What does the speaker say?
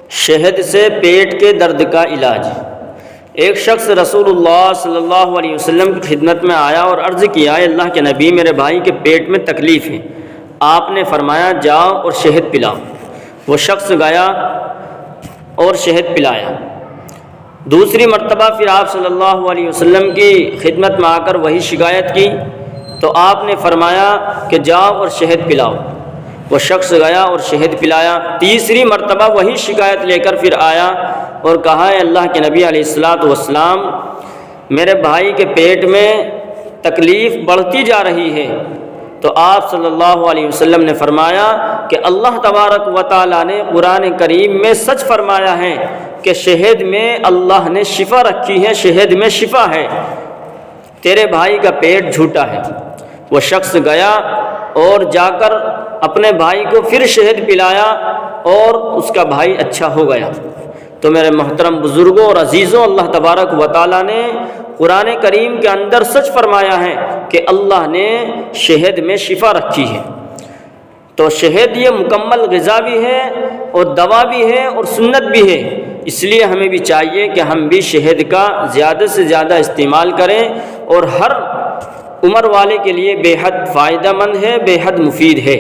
شہد سے پیٹ کے درد کا علاج۔ ایک شخص رسول اللہ صلی اللہ علیہ وسلم کی خدمت میں آیا اور عرض کیا، اے اللہ کے نبی، میرے بھائی کے پیٹ میں تکلیف ہے۔ آپ نے فرمایا، جاؤ اور شہد پلاؤ۔ وہ شخص گیا اور شہد پلایا۔ دوسری مرتبہ پھر آپ صلی اللہ علیہ وسلم کی خدمت میں آ کر وہی شکایت کی تو آپ نے فرمایا کہ جاؤ اور شہد پلاؤ۔ وہ شخص گیا اور شہد پلایا۔ تیسری مرتبہ وہی شکایت لے کر پھر آیا اور کہا، اے اللہ کے نبی علیہ الصلاۃ والسلام، میرے بھائی کے پیٹ میں تکلیف بڑھتی جا رہی ہے۔ تو آپ صلی اللہ علیہ وسلم نے فرمایا کہ اللہ تبارک و تعالیٰ نے قرآن کریم میں سچ فرمایا ہے کہ شہد میں اللہ نے شفا رکھی ہے، شہد میں شفا ہے، تیرے بھائی کا پیٹ جھوٹا ہے۔ وہ شخص گیا اور جا کر اپنے بھائی کو پھر شہد پلایا اور اس کا بھائی اچھا ہو گیا۔ تو میرے محترم بزرگوں اور عزیزوں، اللہ تبارک و تعالیٰ نے قرآن کریم کے اندر سچ فرمایا ہے کہ اللہ نے شہد میں شفا رکھی ہے۔ تو شہد یہ مکمل غذا بھی ہے اور دوا بھی ہے اور سنت بھی ہے، اس لیے ہمیں بھی چاہیے کہ ہم بھی شہد کا زیادہ سے زیادہ استعمال کریں، اور ہر عمر والے کے لیے بے حد فائدہ مند ہے، بے حد مفید ہے۔